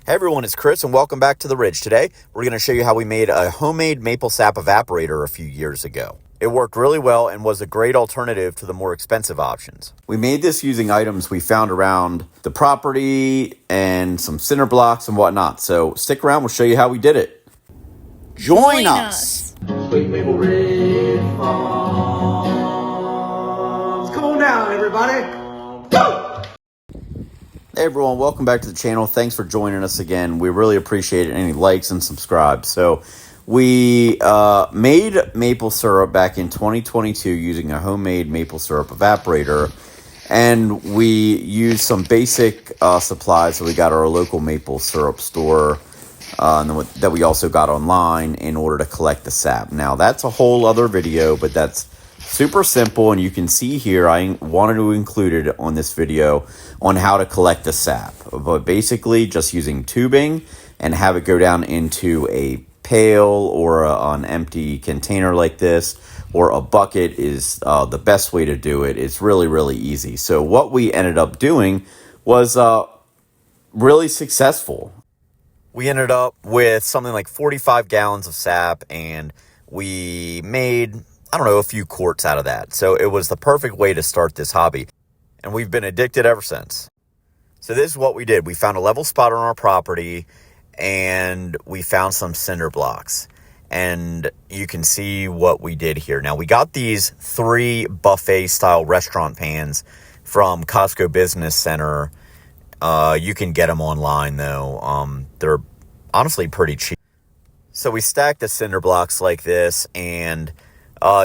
Hey everyone, it's Chris and welcome back to the Ridge. Today, we're going to show you how we made a homemade maple sap evaporator a few years ago. It worked really well and was a great alternative to the more expensive options. We made this using items we found around the property and some cinder blocks and whatnot. So stick around, we'll show you how we did it. Join us! Sweet Maple Ridge Farms. Come on down, everybody. Go! Hey everyone, welcome back to the channel. Thanks for joining us again. We really appreciate any likes and subscribes. So we made maple syrup back in 2022 using a homemade maple syrup evaporator. And we used some basic supplies that we got at our local maple syrup store and that we also got online in order to collect the sap. Now that's a whole other video, but that's super simple, and you can see here I wanted to include it on this video on how to collect the sap. But basically just using tubing and have it go down into a pail or an empty container like this, or a bucket is the best way to do it. It's really, really easy. So what we ended up doing was really successful. We ended up with something like 45 gallons of sap, and we made, I don't know, a few quarts out of that. So it was the perfect way to start this hobby. And we've been addicted ever since. So this is what we did. We found a level spot on our property and we found some cinder blocks. And you can see what we did here. Now we got these 3 buffet style restaurant pans from Costco Business Center. You can get them online though. They're honestly pretty cheap. So we stacked the cinder blocks like this, and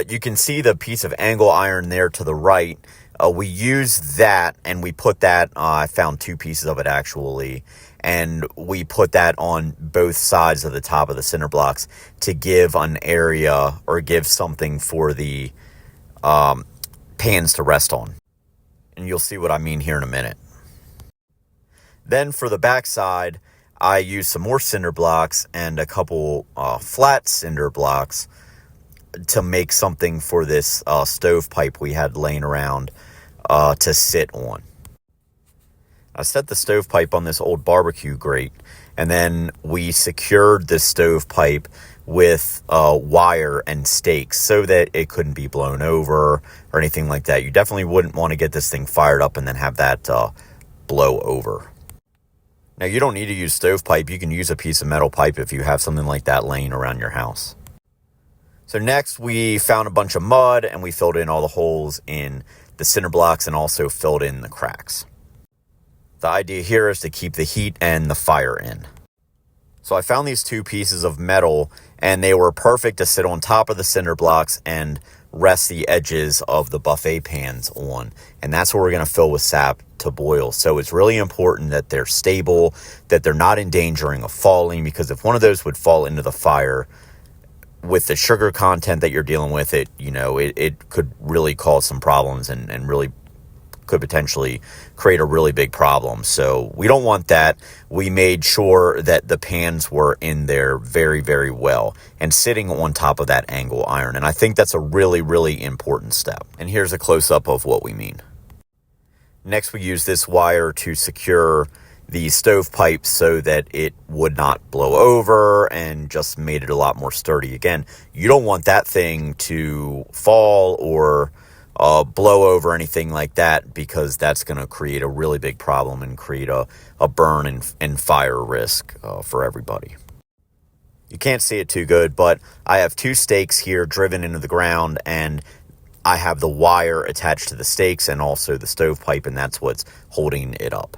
you can see the piece of angle iron there to the right. We used that, and we put that, I found 2 pieces of it actually, and we put that on both sides of the top of the cinder blocks to give an area or give something for the pans to rest on. And you'll see what I mean here in a minute. Then for the back side, I used some more cinder blocks and a couple flat cinder blocks to make something for this stovepipe we had laying around to sit on. I set the stovepipe on this old barbecue grate, and then we secured the stovepipe with wire and stakes so that it couldn't be blown over or anything like that. You definitely wouldn't want to get this thing fired up and then have that blow over. Now, you don't need to use stovepipe. You can use a piece of metal pipe if you have something like that laying around your house. So next, we found a bunch of mud, and we filled in all the holes in the cinder blocks and also filled in the cracks. The idea here is to keep the heat and the fire in. So I found these 2 pieces of metal, and they were perfect to sit on top of the cinder blocks and rest the edges of the buffet pans on. And that's what we're going to fill with sap to boil. So it's really important that they're stable, that they're not in danger of falling, because if one of those would fall into the fire, with the sugar content that you're dealing with, it could really cause some problems and really could potentially create a really big problem. So we don't want that. We made sure that the pans were in there very, very well and sitting on top of that angle iron. And I think that's a really, really important step. And here's a close-up of what we mean. Next, we use this wire to secure the stovepipe so that it would not blow over and just made it a lot more sturdy. Again, you don't want that thing to fall or blow over, anything like that, because that's going to create a really big problem and create a burn and fire risk for everybody. You can't see it too good, but I have 2 stakes here driven into the ground, and I have the wire attached to the stakes and also the stovepipe, and that's what's holding it up.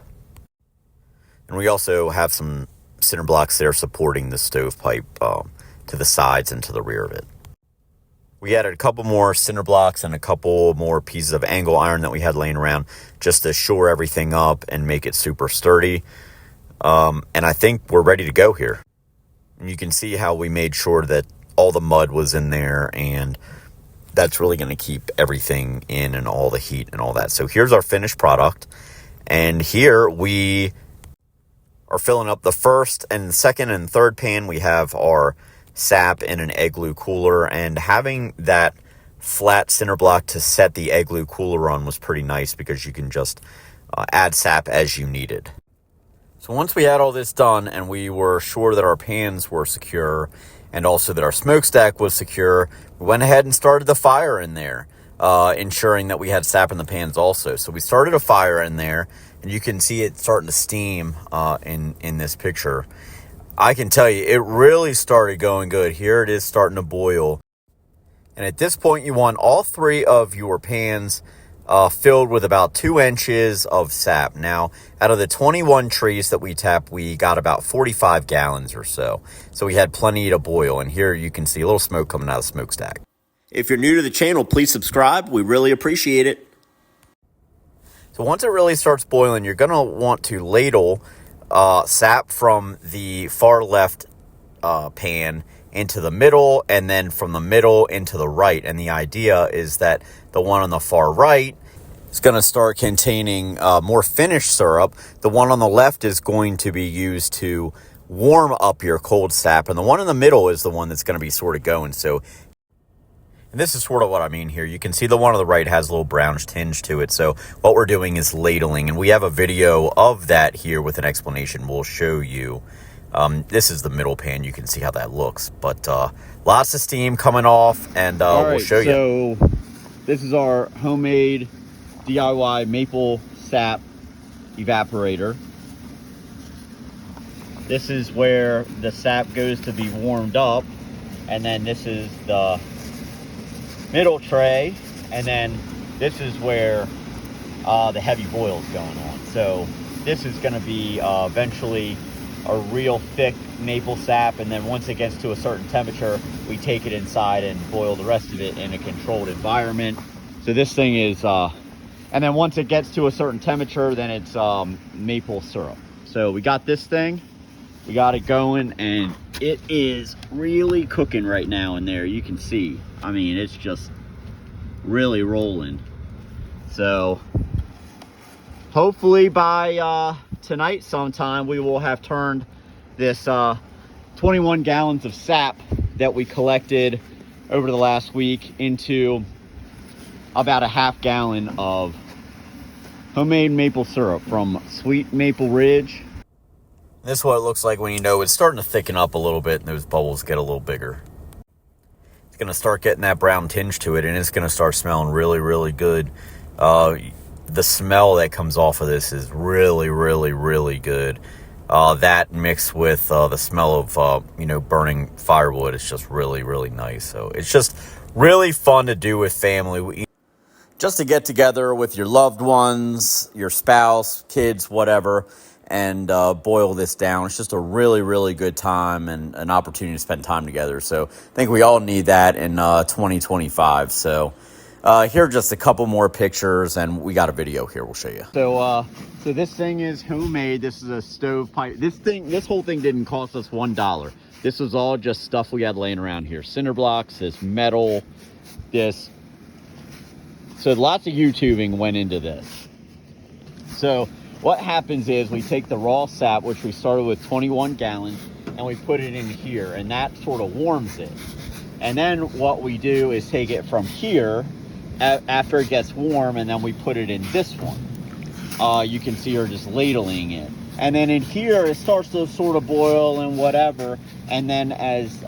And we also have some cinder blocks there supporting the stovepipe to the sides and to the rear of it. We added a couple more cinder blocks and a couple more pieces of angle iron that we had laying around just to shore everything up and make it super sturdy. And I think we're ready to go here. And you can see how we made sure that all the mud was in there, and that's really going to keep everything in and all the heat and all that. So here's our finished product. And here we are filling up the first and second and third pan. We have our sap in an igloo cooler, and having that flat cinder block to set the igloo cooler on was pretty nice because you can just add sap as you needed. So once we had all this done and we were sure that our pans were secure and also that our smokestack was secure, we went ahead and started the fire in there, ensuring that we had sap in the pans also. So we started a fire in there, and you can see it starting to steam in this picture. I can tell you, it really started going good. Here it is starting to boil. And at this point, you want all 3 of your pans filled with about 2 inches of sap. Now, out of the 21 trees that we tapped, we got about 45 gallons or so. So we had plenty to boil. And here you can see a little smoke coming out of the smokestack. If you're new to the channel, please subscribe. We really appreciate it. So once it really starts boiling, you're going to want to ladle sap from the far left pan into the middle, and then from the middle into the right. And the idea is that the one on the far right is going to start containing more finished syrup. The one on the left is going to be used to warm up your cold sap, and the one in the middle is the one that's going to be sort of going. So, and this is sort of what I mean here. You can see the one on the right has a little brownish tinge to it. So what we're doing is ladling, and we have a video of that here with an explanation we'll show you. This is the middle pan. You can see how that looks, but lots of steam coming off, and we'll show you. So this is our homemade DIY maple sap evaporator. This is where the sap goes to be warmed up, and then this is the middle tray, and then this is where the heavy boil is going on. So this is going to be eventually a real thick maple sap, and then once it gets to a certain temperature, we take it inside and boil the rest of it in a controlled environment. So this thing is and then once it gets to a certain temperature, then it's maple syrup. So we got this thing, we got it going, and it is really cooking right now in there. You can see, I mean, it's just really rolling. So hopefully by tonight sometime, we will have turned this 21 gallons of sap that we collected over the last week into about a half gallon of homemade maple syrup from Sweet Maple Ridge. This is what it looks like when you know it's starting to thicken up a little bit and those bubbles get a little bigger. It's going to start getting that brown tinge to it, and it's going to start smelling really, really good. The smell that comes off of this is really, really, really good. That mixed with the smell of, burning firewood is just really, really nice. So it's just really fun to do with family. Just to get together with your loved ones, your spouse, kids, whatever, and boil this down. It's just a really, really good time and an opportunity to spend time together. So I think we all need that in 2025. So here are just a couple more pictures, and we got a video here we'll show you. So this thing is homemade. This is a stovepipe. This whole thing didn't cost us $1. This was all just stuff we had laying around here. Cinder blocks, this metal, this. So lots of YouTubing went into this. So what happens is we take the raw sap, which we started with 21 gallons, and we put it in here, and that sort of warms it. And then what we do is take it from here after it gets warm, and then we put it in this one. You can see her just ladling it. And then in here, it starts to sort of boil and whatever. And then as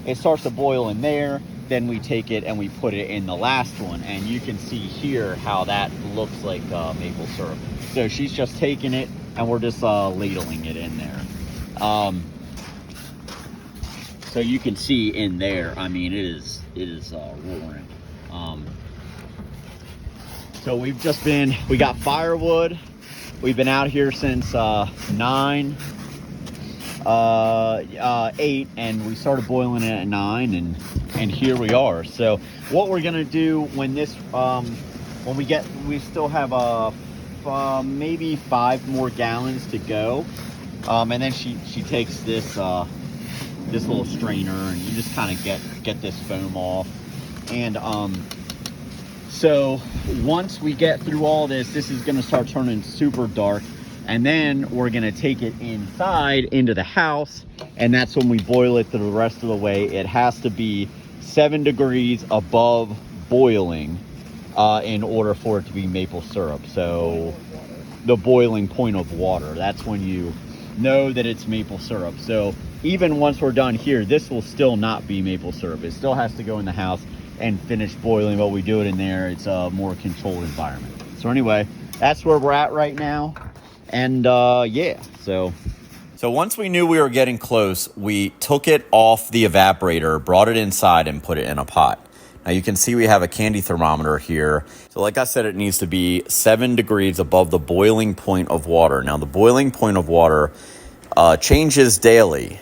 it starts to boil in there, then we take it and we put it in the last one. And you can see here how that looks like maple syrup. So she's just taking it, and we're just ladling it in there. So you can see in there, I mean, it is roaring. So we got firewood. We've been out here since 8, and we started boiling it at 9, and here we are. So what we're gonna do when this, when we still have maybe 5 more gallons to go, and then she takes this this little strainer, and you just kind of get this foam off. And so once we get through all this is going to start turning super dark, and then we're going to take it inside into the house, and that's when we boil it the rest of the way. It has to be 7 degrees above boiling in order for it to be maple syrup. So the boiling point of water. That's when you know that it's maple syrup. So even once we're done here, this will still not be maple syrup. It still has to go in the house and finish boiling, but we do it in there. It's a more controlled environment. So anyway, that's where we're at right now. And yeah, so once we knew we were getting close, we took it off the evaporator, brought it inside, and put it in a pot. Now you can see we have a candy thermometer here. So like I said, it needs to be 7 degrees above the boiling point of water. Now the boiling point of water changes daily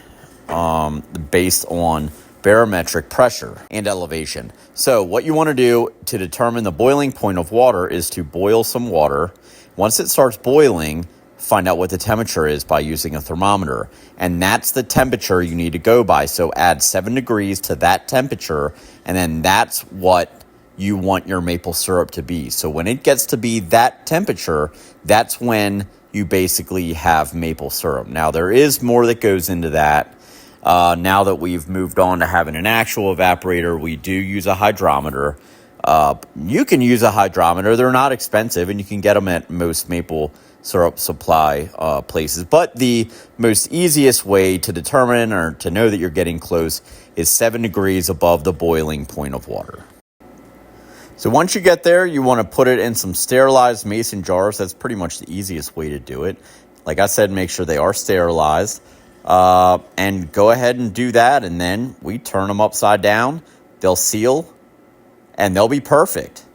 based on barometric pressure and elevation. So what you want to do to determine the boiling point of water is to boil some water. Once it starts boiling, find out what the temperature is by using a thermometer. And that's the temperature you need to go by. So add 7 degrees to that temperature, and then that's what you want your maple syrup to be. So when it gets to be that temperature, that's when you basically have maple syrup. Now there is more that goes into that. Now that we've moved on to having an actual evaporator, we do use a hydrometer. You can use a hydrometer. They're not expensive, and you can get them at most maple syrup supply places. But the most easiest way to determine or to know that you're getting close is 7 degrees above the boiling point of water. So once you get there, you want to put it in some sterilized mason jars. That's pretty much the easiest way to do it. Like I said, make sure they are sterilized. And go ahead and do that, and then we turn them upside down. They'll seal, and they'll be perfect.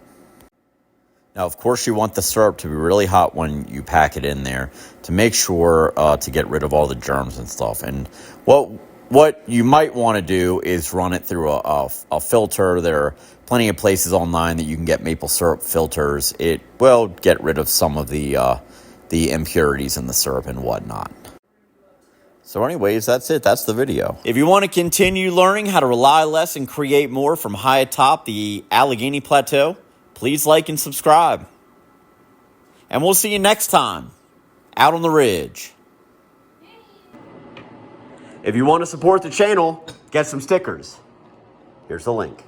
Now, of course, you want the syrup to be really hot when you pack it in there to make sure to get rid of all the germs and stuff. And what you might want to do is run it through a filter. There are plenty of places online that you can get maple syrup filters. It will get rid of some of the impurities in the syrup and whatnot. So anyways, that's it. That's the video. If you want to continue learning how to rely less and create more from high atop the Allegheny Plateau, please like and subscribe. And we'll see you next time out on the ridge. If you want to support the channel, get some stickers. Here's the link.